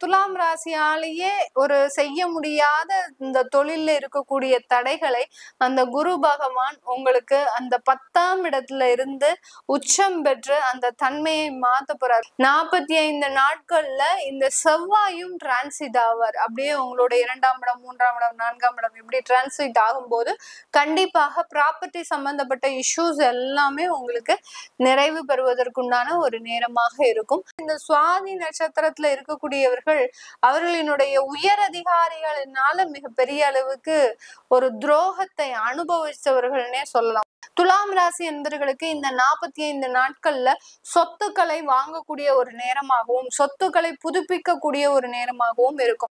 துலாம் ராசியாலேயே ஒரு செய்ய முடியாத இந்த தொழில்ல இருக்கக்கூடிய தடைகளை அந்த குரு பகவான் உங்களுக்கு அந்த 10ஆம் இடத்துல இருந்து உச்சம் பெற்று அந்த தன்மையை மாத்த போறார். 45 நாட்கள்ல இந்த செவ்வாயும் டிரான்சிட் ஆவார். அப்படியே உங்களோட 2ஆம் இடம், 3ஆம் இடம், 4ஆம் இடம் இப்படி டிரான்சிட் ஆகும்போது கண்டிப்பாக ப்ராப்பர்ட்டி சம்பந்தப்பட்ட இஷ்யூஸ் எல்லாமே உங்களுக்கு நிறைவு பெறுவதற்குண்டான ஒரு நேரமாக இருக்கும். இந்த சுவாதி நட்சத்திரத்துல இருக்கக்கூடியவர்கள் அவர்களினுடைய உயர் அதிகாரிகளினால மிகப்பெரிய அளவுக்கு ஒரு துரோகத்தை அனுபவிச்சவர்கள்னே சொல்லலாம். துலாம் ராசி என்பவர்களுக்கு இந்த 45 நாட்கள்ல சொத்துக்களை வாங்கக்கூடிய ஒரு நேரமாகவும் சொத்துக்களை புதுப்பிக்கக்கூடிய ஒரு நேரமாகவும் இருக்கும்.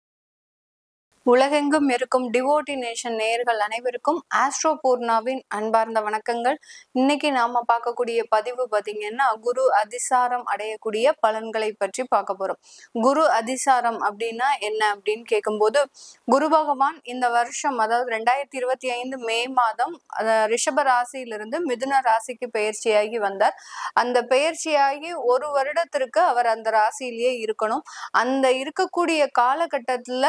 உலகெங்கும் இருக்கும் டிவோட்டி நேஷன் நேயர்கள் அனைவருக்கும் ஆஸ்ட்ரோ பூர்ணாவின் அன்பார்ந்த வணக்கங்கள். இன்னைக்கு நாம பார்க்கக்கூடிய பதிவு பாத்தீங்கன்னா குரு அதிசாரம் அடையக்கூடிய பலன்களை பற்றி பார்க்க போறோம். குரு அதிசாரம் அப்படின்னா என்ன அப்படின்னு கேட்கும்போது, குரு பகவான் இந்த வருஷம் அதாவது 2025 மே மாதம் ரிஷப ராசியிலிருந்து மிதுன ராசிக்கு பெயர்ச்சியாகி வந்தார். அந்த பெயர்ச்சியாகி ஒரு வருடத்திற்கு அவர் அந்த ராசியிலேயே இருக்கணும். அந்த இருக்கக்கூடிய காலகட்டத்துல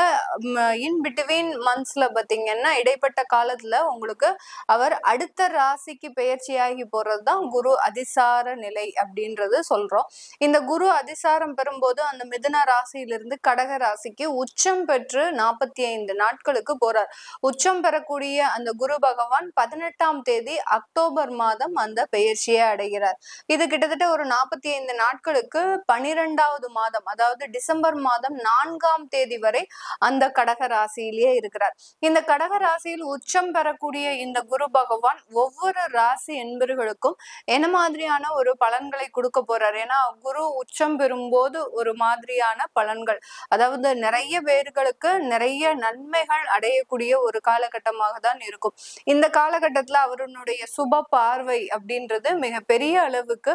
இன் பிட்வீன் மந்த்ஸ்ல பாத்தீங்கன்னா இடைப்பட்ட காலத்துல உங்களுக்கு அவர் அடுத்த ராசிக்கு பெயர்ச்சியாகி போறதுதான் குரு அதிசார நிலை அப்படின்றது சொல்றோம். இந்த குரு அதிசாரம் பெறும்போது அந்த மிதுன ராசியிலிருந்து கடக ராசிக்கு உச்சம் பெற்று 45 நாட்களுக்கு போறார். உச்சம் பெறக்கூடிய அந்த குரு பகவான் 18ஆம் தேதி அக்டோபர் மாதம் அந்த பெயர்ச்சியை அடைகிறார். இது கிட்டத்தட்ட ஒரு 45 நாட்களுக்கு 12வது மாதம் அதாவது டிசம்பர் மாதம் 4ஆம் தேதி வரை அந்த கடக ராசியிலேயே இருக்கிறார். இந்த கடக ராசியில் உச்சம் பெறக்கூடிய இந்த குரு பகவான் ஒவ்வொரு ராசி என்பர்களுக்கும் என்ன மாதிரியான ஒரு பலன்களை கொடுக்க போறார்? ஏன்னா குரு உச்சம் பெறும்போது ஒரு மாதிரியான பலன்கள், அதாவது நிறைய பேர்களுக்கு நிறைய நன்மைகள் அடையக்கூடிய ஒரு காலகட்டமாக தான் இருக்கும். இந்த காலகட்டத்துல அவருடைய சுப பார்வை அப்படின்றது மிக பெரிய அளவுக்கு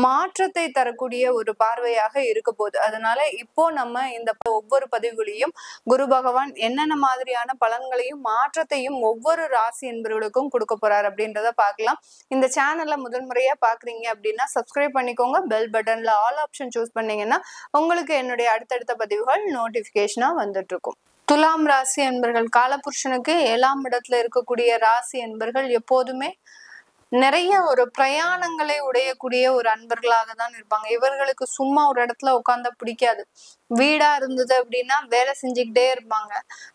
மாற்றத்தை தரக்கூடிய ஒரு பார்வையாக இருக்க போகுது. அதனால இப்போ நம்ம இந்த ஒவ்வொரு பதிவுகளையும் குரு பகவான் என்னென்ன மாதிரியான பலன்களையும் மாற்றத்தையும் ஒவ்வொரு ராசி என்பவர்களுக்கும் கொடுக்க போறார் அப்படின்றத பார்க்கலாம். இந்த சேனல்ல முதல் முறையா பாக்குறீங்க அப்படின்னா சப்ஸ்கிரைப் பண்ணிக்கோங்க. பெல் பட்டன்ல ஆல் ஆப்ஷன் சூஸ் பண்ணீங்கன்னா உங்களுக்கு என்னுடைய அடுத்தடுத்த பதிவுகள் நோட்டிபிகேஷனா வந்துட்டு இருக்கும். துலாம் ராசி என்பர்கள் காலபுருஷனுக்கு 7ஆம் இடத்துல இருக்கக்கூடிய ராசி என்பர்கள் எப்போதுமே நிறைய ஒரு பிரயாணங்களை உடையக்கூடிய ஒரு அன்பர்களாக தான் இருப்பாங்க. இவர்களுக்கு சும்மா ஒரு இடத்துல உட்கார்ந்த பிடிக்காது. வீடா இருந்தது அப்படின்னா வேலை செஞ்சுக்கிட்டே இருப்பாங்க.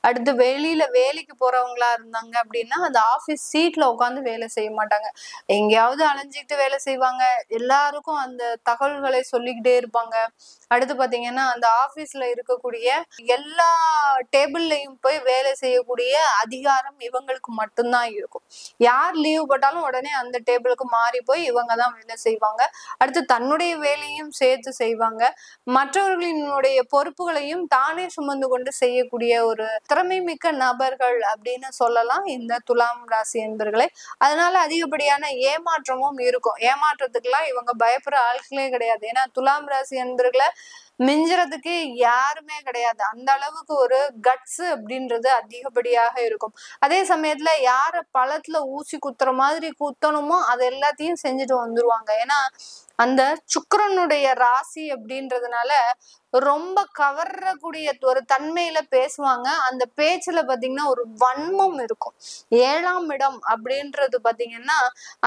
அடுத்து வெளியில வேலைக்கு போறவங்களா இருந்தாங்க அப்படின்னா அந்த ஆபீஸ் சீட்ல உட்காந்து வேலை செய்ய மாட்டாங்க. எங்கேயாவது அலைஞ்சிக்கிட்டு வேலை செய்வாங்க. எல்லாருக்கும் அந்த தகவல்களை சொல்லிக்கிட்டே இருப்பாங்க. அடுத்து பாத்தீங்கன்னா அந்த ஆபீஸ்ல இருக்கக்கூடிய எல்லா டேபிள்லயும் போய் வேலை செய்யக்கூடிய அதிகாரம் இவங்களுக்கு மட்டும்தான் இருக்கும். யார் லீவ் போட்டாலும் உடனே அந்த டேபிளுக்கு மாறி போய் இவங்க தான் வேலை செய்வாங்க. அடுத்து தன்னுடைய வேலையும் சேர்த்து செய்வாங்க. மற்றவர்களினுடைய பொறுப்புகளையும் தானே சுமந்து கொண்டு செய்யக்கூடிய ஒரு திறமை மிக்க நபர்கள் அப்படின்னு சொல்லலாம் இந்த துலாம் ராசி என்பர்களை. அதனால அதிகப்படியான ஏமாற்றமும் இருக்கும். ஏமாற்றத்துக்கெல்லாம் இவங்க பயப்படுற ஆட்களே கிடையாது. ஏன்னா துலாம் ராசி என்பர்களை மிஞ்சுறதுக்கு யாருமே கிடையாது. அந்த அளவுக்கு ஒரு கட்ஸ் அப்படின்றது அதிகப்படியாக இருக்கும். அதே சமயத்துல யார பழத்துல ஊசி குத்துற மாதிரி குத்தணுமோ அது எல்லாத்தையும் செஞ்சுட்டு வந்துருவாங்க. ஏன்னா அந்த சுக்கிரனுடைய ராசி அப்படின்றதுனால ரொம்ப கவர்றக்கூடிய ஒரு தன்மையில பேசுவாங்க. அந்த பேச்சுல பாத்தீங்கன்னா ஒரு வன்மம் இருக்கும். 7ஆம் இடம் அப்படின்றது பாத்தீங்கன்னா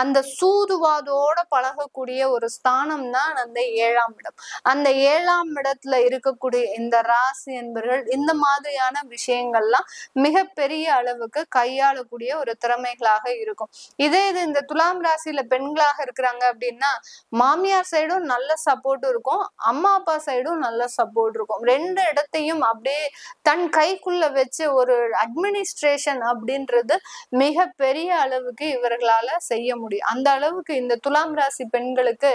அந்த சூதுவாதோட பழகக்கூடிய ஒரு ஸ்தானம் தான் அந்த 7ஆம் இடம். அந்த 7ஆம் இடத்துல இருக்கக்கூடிய இந்த ராசி என்பர்கள் இந்த மாதிரியான விஷயங்கள்லாம் மிகப்பெரிய அளவுக்கு கையாளக்கூடிய ஒரு திறமைகளாக இருக்கும். இதே இது இந்த துலாம் ராசியில பெண்களாக இருக்கிறாங்க அப்படின்னா மாமியார் சைடும் நல்ல சப்போர்ட் இருக்கும், அம்மா அப்பா சைடும் நல்ல சப்போர்ட் இருக்கும். 2 இடத்தையும் அப்படியே தன் கைக்குள்ள வச்சு ஒரு அட்மினிஸ்ட்ரேஷன் அப்படின்றது மிக பெரிய அளவுக்கு இவர்களால செய்ய முடியும். அந்த அளவுக்கு இந்த துலாம் ராசி பெண்களுக்கு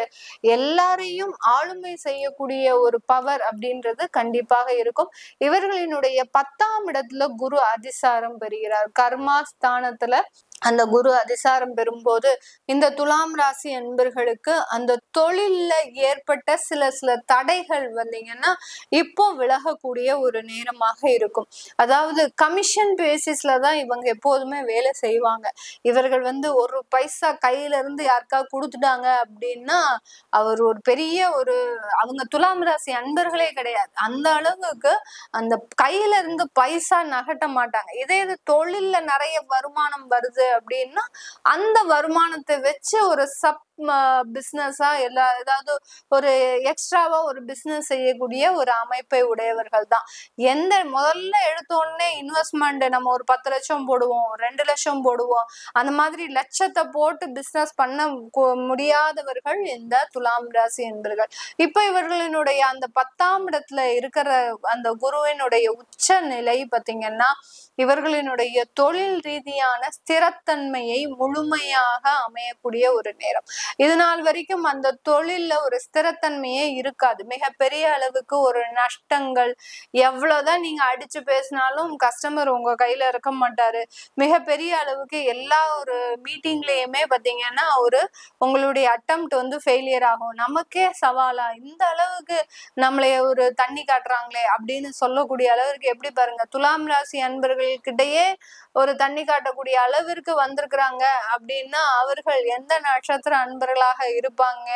எல்லாரையும் ஆளுமை செய்யக்கூடிய ஒரு பவர் அப்படின்றது கண்டிப்பாக இருக்கும். இவர்களினுடைய 10ஆம் இடத்துல குரு அதிசாரம் பெறுகிறார். கர்மா ஸ்தானத்துல அந்த குரு அதிசாரம் பெறும்போது இந்த துலாம் ராசி அன்பர்களுக்கு அந்த தொழில்ல ஏற்பட்ட சில தடைகள் வந்தீங்கன்னா இப்போ விலகக்கூடிய ஒரு நேரமாக இருக்கும். அதாவது கமிஷன் பேசிஸ்ல தான் இவங்க எப்போதுமே வேலை செய்வாங்க. இவர்கள் ஒரு பைசா கையில இருந்து யாருக்காவது கொடுத்துட்டாங்க அப்படின்னா அவர் ஒரு பெரிய அவங்க துலாம் ராசி அன்பர்களே கிடையாது. அந்த அளவுக்கு அந்த கையில இருந்து பைசா நகட்ட மாட்டாங்க. இதே இது தொழில்ல நிறைய வருமானம் வருது அப்படின்னா அந்த வருமானத்தை வச்சு ஒரு பிசினஸா ஏதாவது ஒரு எக்ஸ்ட்ராவா ஒரு பிசினஸ் செய்யக்கூடிய ஒரு அமைப்பை உடையவர்கள் தான். முதல்ல எடுத்த உடனே இன்வெஸ்ட்மெண்ட் நம்ம ஒரு 10 லட்சம் போடுவோம், 2 லட்சம் போடுவோம், அந்த மாதிரி லட்சத்தை போட்டு பிசினஸ் பண்ண முடியாதவர்கள் இந்த துலாம் ராசி என்பர்கள். இப்ப இவர்களினுடைய அந்த 10ஆம் இடத்துல இருக்கிற அந்த குருவினுடைய உச்ச நிலை பாத்தீங்கன்னா இவர்களினுடைய தொழில் ரீதியான ஸ்திரத்தன்மையை முழுமையாக அமையக்கூடிய ஒரு நேரம். இது நாள் வரைக்கும் அந்த தொழில்ல ஒரு ஸ்திரத்தன்மையே இருக்காது. மிகப்பெரிய அளவுக்கு ஒரு நஷ்டங்கள், எவ்வளவுதான் நீங்க அடிச்சு பேசினாலும் கஸ்டமர் உங்க கையில இருக்க மாட்டாரு. மிகப்பெரிய அளவுக்கு எல்லா ஒரு மீட்டிங்லயுமே பாத்தீங்கன்னா உங்களுடைய அட்டெம்ப்ட் ஃபெயிலியர் ஆகும். நமக்கே சவாலா இந்த அளவுக்கு நம்மளைய ஒரு தண்ணி காட்டுறாங்களே அப்படின்னு சொல்லக்கூடிய அளவிற்கு எப்படி பாருங்க, துலாம் ராசி அன்பர்கள்கிட்டயே ஒரு தண்ணி காட்டக்கூடிய அளவிற்கு வந்திருக்கிறாங்க அப்படின்னா அவர்கள் எந்த நட்சத்திர அன்பர்களாக இருப்பாங்க?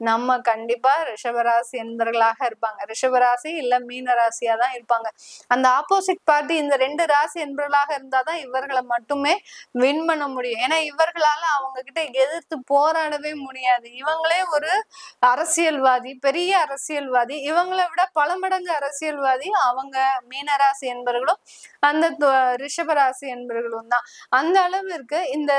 நம்ம கண்டிப்பா ரிஷபராசி அன்பர்களாக இருப்பாங்க. ரிஷபராசி இல்ல மீன ராசியா தான் இருப்பாங்க. அந்த ஆப்போசிட் பார்ட்டி இந்த 2 ராசி அன்பர்களாக இருந்தாதான் இவர்களை மட்டுமே வின் பண்ண முடியும். ஏன்னா இவர்களால அவங்க கிட்ட எதிர்த்து போராடவே முடியாது. இவங்களே ஒரு அரசியல்வாதி, பெரிய அரசியல்வாதி, இவங்களை விட பல மடங்கு அரசியல்வாதி அவங்க மீனராசி என்பவர்களும் அந்த ரிஷபராசி என்பவர்களும் தான். அந்த அளவிற்கு இந்த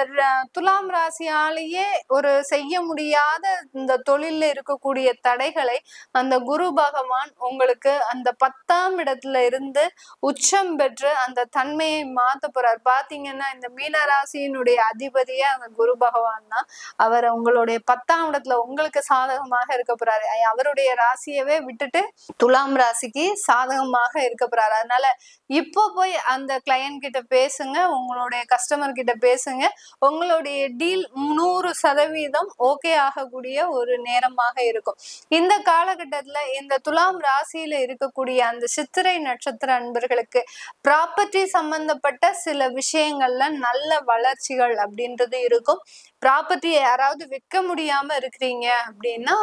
துலாம் ராசியாலேயே ஒரு செய்ய முடியாத இந்த தொழில்ல இருக்கக்கூடிய தடைகளை அந்த குரு பகவான் உங்களுக்கு அந்த 10ஆம் இடத்துல இருந்து உச்சம் பெற்று அந்த தன்மையை மாத்த போறார். பாத்தீங்கன்னா இந்த மீனராசியினுடைய அதிபதியே அந்த குரு பகவான் தான். அவர் உங்களுடைய 10ஆம் இடத்துல உங்களுக்கு சாதகமாக இருக்க போறாரு. அவருடைய ராசியவே விட்டுட்டு துலாம் ராசிக்கு சாதகமாக இருக்க போறாரு. அதனால இப்போ போய் அந்த கிளையன்ட் கிட்ட பேசுங்க, உங்களுடைய கஸ்டமர் கிட்ட பேசுங்க. உங்களுடைய டீல் 100% ஓகே ஆகக்கூடிய ஒரு நேரமாக இருக்கும். இந்த காலகட்டத்துல இந்த துலாம் ராசியில இருக்கக்கூடிய அந்த சித்திரை நட்சத்திர அன்பர்களுக்கு ப்ராப்பர்ட்டி சம்பந்தப்பட்ட சில விஷயங்கள்ல நல்ல வளர்ச்சிகள் அப்படின்றது இருக்கும். ப்ராப்பர்ட்டியை யாராவது விற்க முடியாம இருக்கிறீங்க அப்படின்னா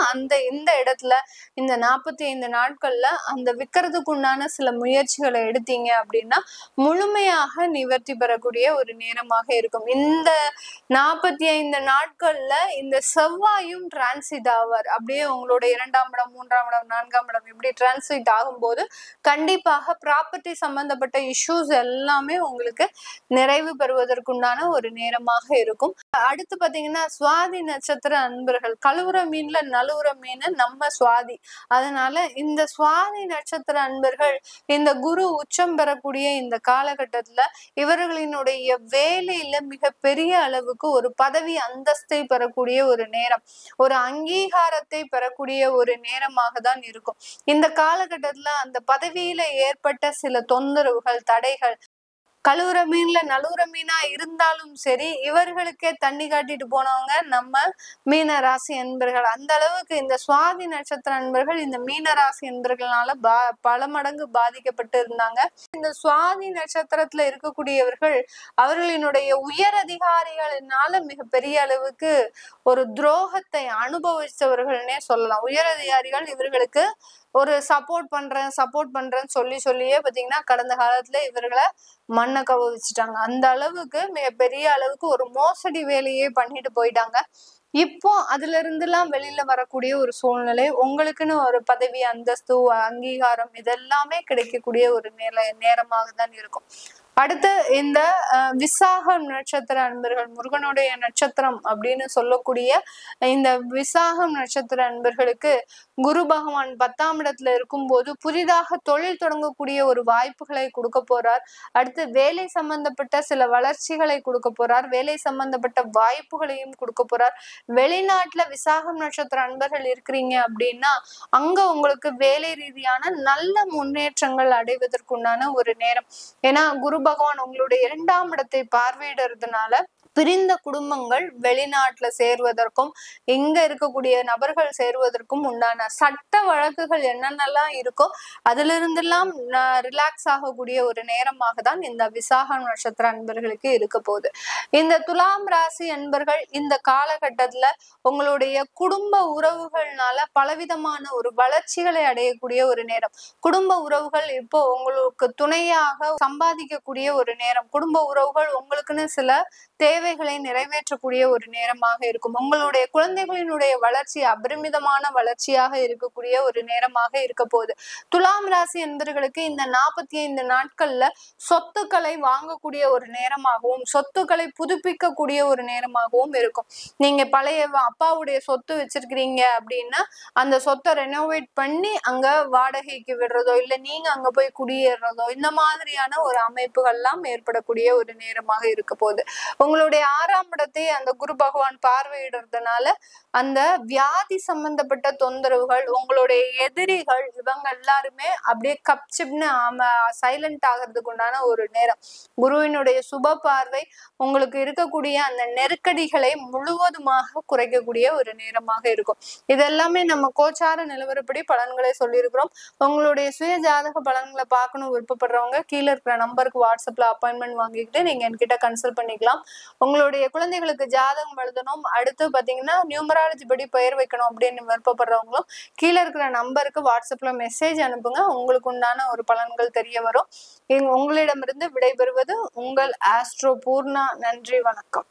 இந்த இடத்துல இந்த 45 நாட்கள்ல அந்த விற்கிறதுக்கு உண்டான சில முயற்சிகளை எடுத்தீங்க அப்படின்னா முழுமையாக நிவர்த்தி பெறக்கூடிய ஒரு நேரமாக இருக்கும். இந்த 45 நாட்கள்ல இந்த செவ்வாயும் டிரான்சிட் ஆவார். அப்படியே உங்களுடைய 2ஆம் இடம், 3ஆம் இடம், 4ஆம் இடம் இப்படி டிரான்சிட் ஆகும்போது கண்டிப்பாக ப்ராப்பர்ட்டி சம்பந்தப்பட்ட இஷ்யூஸ் எல்லாமே உங்களுக்கு நிறைவு பெறுவதற்குண்டான ஒரு நேரமாக இருக்கும். அடுத்து பாத்தீங்கன்னா சுவாதி நட்சத்திர அன்பர்கள், கழுவுற மீன்ல நழுவுற மீன் நம்ம சுவாதி. அதனால இந்த சுவாதி நட்சத்திர அன்பர்கள் இந்த குரு உச்சம் பெறக்கூடிய இந்த காலகட்டத்துல இவர்களினுடைய வேலையில மிக பெரிய அளவுக்கு ஒரு பதவி அந்தஸ்தை பெறக்கூடிய ஒரு நேரம், ஒரு அங்கீகாரத்தை பெறக்கூடிய ஒரு நேரமாக தான் இருக்கும். இந்த காலகட்டத்துல அந்த பதவியில ஏற்பட்ட சில தொந்தரவுகள், தடைகள், கழுவுற மீன்ல நழுவுற மீனா இருந்தாலும் சரி, இவர்களுக்கே தண்ணி காட்டிட்டு போனவங்க நம்ம மீன ராசி அன்பர்கள். அந்த அளவுக்கு இந்த சுவாதி நட்சத்திர அன்பர்கள் இந்த மீன ராசி அன்பர்களால பல மடங்கு பாதிக்கப்பட்டு இருந்தாங்க. இந்த சுவாதி நட்சத்திரத்துல இருக்கக்கூடியவர்கள் அவர்களினுடைய உயர் அதிகாரிகளினால மிகப்பெரிய அளவுக்கு ஒரு துரோகத்தை அனுபவிச்சவர்கள்னே சொல்லலாம். உயர் அதிகாரிகள் இவர்களுக்கு ஒரு சப்போர்ட் பண்றேன்னு சொல்லியே பாத்தீங்கன்னா கடந்த காலத்துல இவர்களை மண்ணை கவ வச்சுட்டாங்க. அந்த அளவுக்கு மிகப்பெரிய அளவுக்கு ஒரு மோசடி வேலையே பண்ணிட்டு போயிட்டாங்க. இப்போ அதுல இருந்தெல்லாம் வெளியில வரக்கூடிய ஒரு சூழ்நிலை, உங்களுக்குன்னு ஒரு பதவி, அந்தஸ்து, அங்கீகாரம் இதெல்லாமே கிடைக்கக்கூடிய ஒரு நேரமாக தான் இருக்கும். அடுத்து இந்த விசாகம் நட்சத்திர அன்பர்கள், முருகனுடைய நட்சத்திரம் அப்படின்னு சொல்லக்கூடிய இந்த விசாகம் நட்சத்திர அன்பர்களுக்கு குரு பகவான் 10ஆம் இடத்துல இருக்கும்போது புதிதாக தொழில் தொடங்கக்கூடிய ஒரு வாய்ப்புகளை கொடுக்க போறார். அடுத்து வேலை சம்பந்தப்பட்ட சில வளர்ச்சிகளை கொடுக்க போறார். வேலை சம்பந்தப்பட்ட வாய்ப்புகளையும் கொடுக்க போறார். வெளிநாட்டுல விசாகம் நட்சத்திர அன்பர்கள் இருக்கிறீங்க அப்படின்னா அங்க உங்களுக்கு வேலை ரீதியான நல்ல முன்னேற்றங்கள் அடைவதற்குண்டான ஒரு நேரம். ஏன்னா குரு பகவான் உங்களுடைய 2ஆம் இடத்தை பார்வையிடுறதுனால பிரிந்த குடும்பங்கள் வெளிநாட்டுல சேர்வதற்கும் இங்க இருக்கக்கூடிய நபர்கள் சேர்வதற்கும் உண்டான சட்ட வழக்குகள் என்னென்னலாம் இருக்கோ அதுல இருந்தெல்லாம் ரிலாக்ஸ் ஆகக்கூடிய ஒரு நேரமாக தான் இந்த விசாக நட்சத்திர அன்பர்களுக்கு இருக்க போகுது. இந்த துலாம் ராசி அன்பர்கள் இந்த காலகட்டத்துல உங்களுடைய குடும்ப உறவுகள்னால பலவிதமான ஒரு வளர்ச்சிகளை அடையக்கூடிய ஒரு நேரம். குடும்ப உறவுகள் இப்போ உங்களுக்கு துணையாக சம்பாதிக்கக்கூடிய ஒரு நேரம். குடும்ப உறவுகள் உங்களுக்குன்னு சில தேவைகளை நிறைவேற்றக்கூடிய ஒரு நேரமாக இருக்கும். உங்களுடைய குழந்தைகளினுடைய வளர்ச்சி அபரிமிதமான வளர்ச்சியாக இருக்கக்கூடிய ஒரு நேரமாக இருக்க போகுது. துலாம் ராசி என்பவர்களுக்கு இந்த 45 நாட்கள்ல சொத்துக்களை வாங்கக்கூடிய ஒரு நேரமாகவும் சொத்துக்களை புதுப்பிக்கக்கூடிய ஒரு நேரமாகவும் இருக்கும். நீங்க பழைய அப்பாவுடைய சொத்து வச்சிருக்கிறீங்க அப்படின்னா அந்த சொத்தை ரெனோவேட் பண்ணி அங்க வாடகைக்கு விடுறதோ இல்ல நீங்க அங்க போய் குடியேறதோ இந்த மாதிரியான ஒரு அமைப்புகள்லாம் ஏற்படக்கூடிய ஒரு நேரமாக இருக்க போகுது. உங்களுடைய 6ஆம் இடத்தை அந்த குரு பகவான் பார்வையிடுறதுனால அந்த வியாதி சம்பந்தப்பட்ட தொந்தரவுகள், உங்களுடைய எதிரிகள் இவங்க எல்லாருமே அப்படியே கப்சிப்னு சைலண்ட் ஆகிறதுக்கு உண்டான ஒரு நேரம். குருவினுடைய சுப பார்வை உங்களுக்கு இருக்கக்கூடிய அந்த நெருக்கடிகளை முழுவதுமாக குறைக்கக்கூடிய ஒரு நேரமாக இருக்கும். இதெல்லாமே நம்ம கோச்சார நிலவரப்படி பலன்களை சொல்லியிருக்கிறோம். உங்களுடைய சுய ஜாதக பலன்களை பார்க்கணும் விருப்பப்படுறவங்க கீழே இருக்கிற நம்பருக்கு வாட்ஸ்அப்ல அப்பாயின்மெண்ட் வாங்கிக்கிட்டு நீங்க என்கிட்ட கன்சல்ட் பண்ணிக்கலாம். உங்களுடைய குழந்தைகளுக்கு ஜாதகம் எழுதணும், அடுத்து பாத்தீங்கன்னா நியூமராலஜி படி பெயர் வைக்கணும் அப்படின்னு விருப்பப்படுறவங்களும் கீழே இருக்கிற நம்பருக்கு வாட்ஸ்அப்ல மெசேஜ் அனுப்புங்க. உங்களுக்கு உண்டான ஒரு பலன்கள் தெரிய வரும். உங்களிடமிருந்து விடைபெறுவது உங்கள் ஆஸ்ட்ரோ பூர்ணா. நன்றி, வணக்கம்.